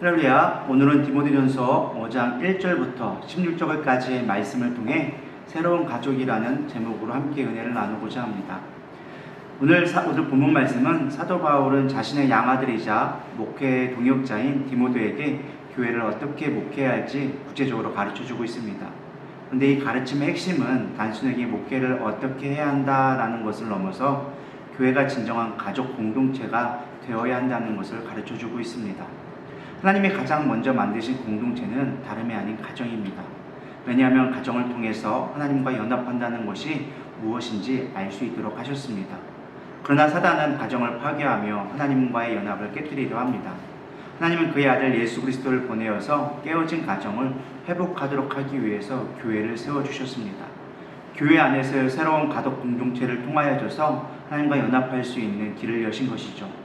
할렐루야. 오늘은 디모데전서 5장 1절부터 16절까지의 말씀을 통해 새로운 가족이라는 제목으로 함께 은혜를 나누고자 합니다. 오늘 본문 말씀은 사도 바울은 자신의 양아들이자 목회 동역자인 디모데에게 교회를 어떻게 목회해야 할지 구체적으로 가르쳐주고 있습니다. 그런데 이 가르침의 핵심은 단순하게 목회를 어떻게 해야 한다라는 것을 넘어서 교회가 진정한 가족 공동체가 되어야 한다는 것을 가르쳐주고 있습니다. 하나님이 가장 먼저 만드신 공동체는 다름이 아닌 가정입니다. 왜냐하면 가정을 통해서 하나님과 연합한다는 것이 무엇인지 알 수 있도록 하셨습니다. 그러나 사단은 가정을 파괴하며 하나님과의 연합을 깨뜨리려 합니다. 하나님은 그의 아들 예수 그리스도를 보내어서 깨어진 가정을 회복하도록 하기 위해서 교회를 세워주셨습니다. 교회 안에서 새로운 가족 공동체를 통하여져서 하나님과 연합할 수 있는 길을 여신 것이죠.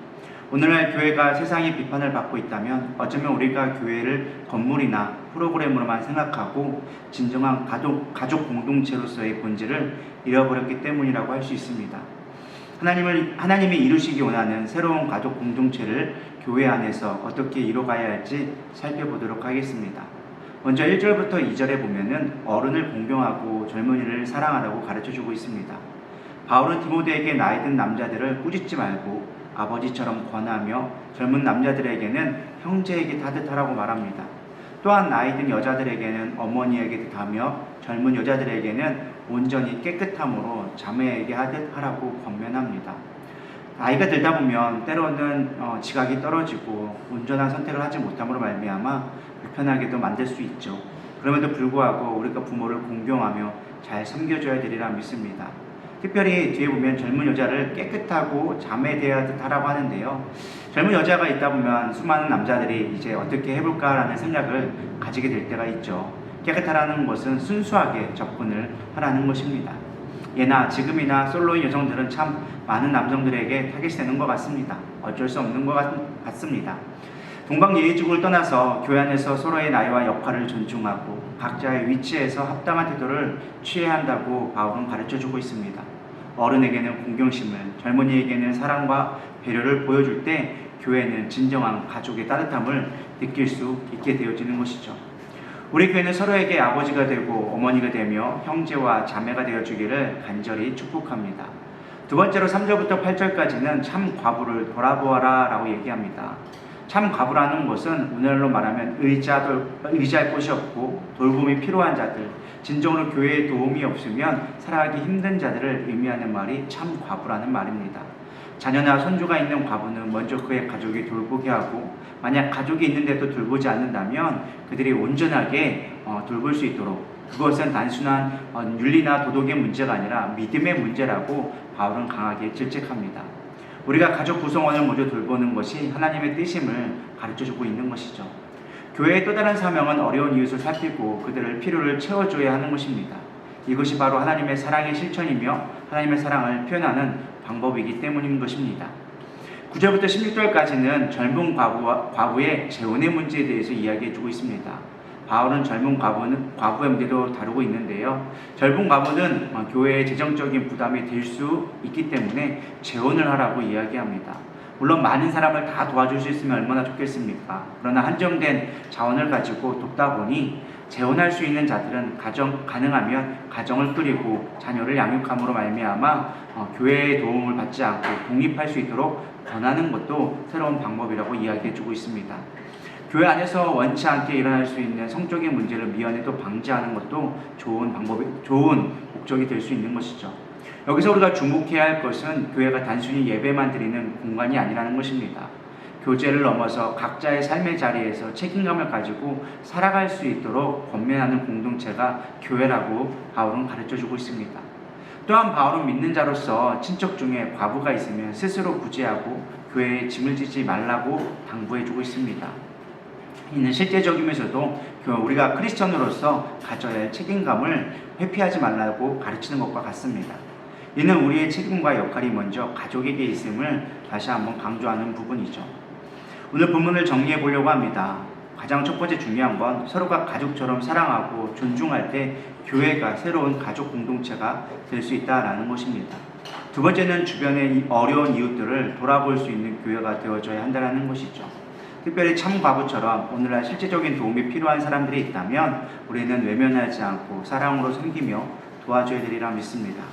오늘날 교회가 세상의 비판을 받고 있다면 어쩌면 우리가 교회를 건물이나 프로그램으로만 생각하고 진정한 가족 공동체로서의 본질을 잃어버렸기 때문이라고 할 수 있습니다. 하나님이 이루시기 원하는 새로운 가족 공동체를 교회 안에서 어떻게 이뤄가야 할지 살펴보도록 하겠습니다. 먼저 1절부터 2절에 보면은 어른을 공경하고 젊은이를 사랑하라고 가르쳐주고 있습니다. 바울은 디모데에게 나이 든 남자들을 꾸짖지 말고 아버지처럼 권하며 젊은 남자들에게는 형제에게 따뜻하라고 말합니다. 또한 나이 든 여자들에게는 어머니에게 하며 젊은 여자들에게는 온전히 깨끗함으로 자매에게 하듯 하라고 권면합니다. 나이가 들다 보면 때로는 지각이 떨어지고 온전한 선택을 하지 못함으로 말미암아 불편하게도 만들 수 있죠. 그럼에도 불구하고 우리가 부모를 공경하며 잘 섬겨줘야 되리라 믿습니다. 특별히 뒤에 보면 젊은 여자를 깨끗하고 자매 대하듯 하라고 하는데요. 젊은 여자가 있다 보면 수많은 남자들이 이제 어떻게 해볼까라는 생각을 가지게 될 때가 있죠. 깨끗하라는 것은 순수하게 접근을 하라는 것입니다. 예나 지금이나 솔로인 여성들은 참 많은 남성들에게 타겟이 되는 것 같습니다. 어쩔 수 없는 것 같습니다. 동방예의지국을 떠나서 교회 안에서 서로의 나이와 역할을 존중하고 각자의 위치에서 합당한 태도를 취해야 한다고 바울은 가르쳐주고 있습니다. 어른에게는 공경심을, 젊은이에게는 사랑과 배려를 보여줄 때 교회는 진정한 가족의 따뜻함을 느낄 수 있게 되어지는 것이죠. 우리 교회는 서로에게 아버지가 되고 어머니가 되며 형제와 자매가 되어주기를 간절히 축복합니다. 두 번째로 3절부터 8절까지는 참 과부를 돌아보아라 라고 얘기합니다. 참 과부라는 것은 오늘날로 말하면 의지할 곳이 없고 돌봄이 필요한 자들, 진정으로 교회에 도움이 없으면 살아가기 힘든 자들을 의미하는 말이 참 과부라는 말입니다. 자녀나 손주가 있는 과부는 먼저 그의 가족이 돌보게 하고 만약 가족이 있는데도 돌보지 않는다면 그들이 온전하게 돌볼 수 있도록, 그것은 단순한 윤리나 도덕의 문제가 아니라 믿음의 문제라고 바울은 강하게 질책합니다. 우리가 가족 구성원을 먼저 돌보는 것이 하나님의 뜻임을 가르쳐주고 있는 것이죠. 교회의 또 다른 사명은 어려운 이웃을 살피고 그들의 필요를 채워줘야 하는 것입니다. 이것이 바로 하나님의 사랑의 실천이며 하나님의 사랑을 표현하는 방법이기 때문인 것입니다. 9절부터 16절까지는 젊은 과부의 재혼의 문제에 대해서 이야기해주고 있습니다. 바울은 젊은 과부의 문제도 다루고 있는데요. 젊은 과부는 교회의 재정적인 부담이 될 수 있기 때문에 재혼을 하라고 이야기합니다. 물론 많은 사람을 다 도와줄 수 있으면 얼마나 좋겠습니까? 그러나 한정된 자원을 가지고 돕다 보니 재혼할 수 있는 자들은 가능하면 가정을 꾸리고 자녀를 양육함으로 말미암아 교회의 도움을 받지 않고 독립할 수 있도록 권하는 것도 새로운 방법이라고 이야기해주고 있습니다. 교회 안에서 원치 않게 일어날 수 있는 성적인 문제를 미연에도 방지하는 것도 좋은 목적이 될 수 있는 것이죠. 여기서 우리가 주목해야 할 것은 교회가 단순히 예배만 드리는 공간이 아니라는 것입니다. 교제를 넘어서 각자의 삶의 자리에서 책임감을 가지고 살아갈 수 있도록 권면하는 공동체가 교회라고 바울은 가르쳐주고 있습니다. 또한 바울은 믿는 자로서 친척 중에 과부가 있으면 스스로 구제하고 교회에 짐을 지지 말라고 당부해주고 있습니다. 이는 실제적이면서도 우리가 크리스천으로서 가져야 할 책임감을 회피하지 말라고 가르치는 것과 같습니다. 이는 우리의 책임과 역할이 먼저 가족에게 있음을 다시 한번 강조하는 부분이죠. 오늘 본문을 정리해 보려고 합니다. 가장 첫 번째 중요한 건 서로가 가족처럼 사랑하고 존중할 때 교회가 새로운 가족 공동체가 될 수 있다라는 것입니다. 두 번째는 주변의 어려운 이웃들을 돌아볼 수 있는 교회가 되어줘야 한다는 것이죠. 특별히 참과부처럼 오늘날 실제적인 도움이 필요한 사람들이 있다면 우리는 외면하지 않고 사랑으로 섬기며 도와줘야 되리라 믿습니다.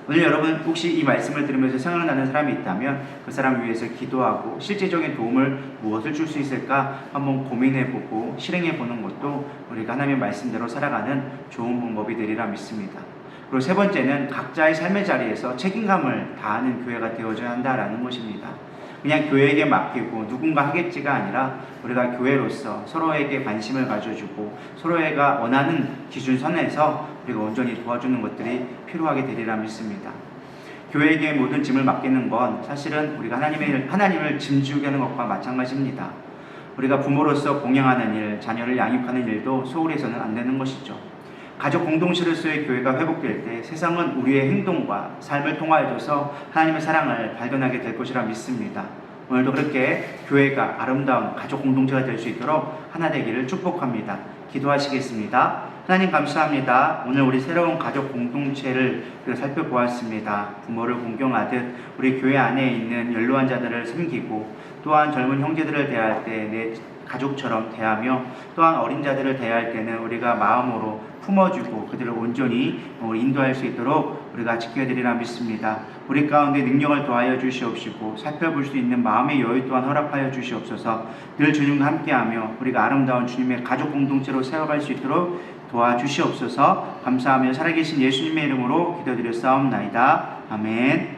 오늘 여러분 혹시 이 말씀을 들으면서 생각나는 사람이 있다면 그 사람을 위해서 기도하고 실제적인 도움을 무엇을 줄 수 있을까 한번 고민해보고 실행해보는 것도 우리가 하나님의 말씀대로 살아가는 좋은 방법이 되리라 믿습니다. 그리고 세 번째는 각자의 삶의 자리에서 책임감을 다하는 교회가 되어줘야 한다라는 것입니다. 그냥 교회에게 맡기고 누군가 하겠지가 아니라 우리가 교회로서 서로에게 관심을 가져주고 서로가 원하는 기준선에서 우리가 온전히 도와주는 것들이 필요하게 되리라 믿습니다. 교회에게 모든 짐을 맡기는 건 사실은 우리가 하나님을 짐지우게 하는 것과 마찬가지입니다. 우리가 부모로서 봉양하는 일, 자녀를 양육하는 일도 소홀해서는 안 되는 것이죠. 가족 공동체로서의 교회가 회복될 때 세상은 우리의 행동과 삶을 통하여서 하나님의 사랑을 발견하게 될 것이라 믿습니다. 오늘도 그렇게 교회가 아름다운 가족 공동체가 될 수 있도록 하나 되기를 축복합니다. 기도하시겠습니다. 하나님 감사합니다. 오늘 우리 새로운 가족 공동체를 살펴보았습니다. 부모를 공경하듯 우리 교회 안에 있는 연로한 자들을 섬기고 또한 젊은 형제들을 대할 때 내 가족처럼 대하며 또한 어린 자들을 대할 때는 우리가 마음으로 품어주고 그들을 온전히 인도할 수 있도록 우리가 지켜드리라 믿습니다. 우리 가운데 능력을 더하여 주시옵시고 살펴볼 수 있는 마음의 여유 또한 허락하여 주시옵소서. 늘 주님과 함께하며 우리가 아름다운 주님의 가족 공동체로 세워갈 수 있도록 도와주시옵소서. 감사하며 살아계신 예수님의 이름으로 기도드렸사옵나이다. 아멘.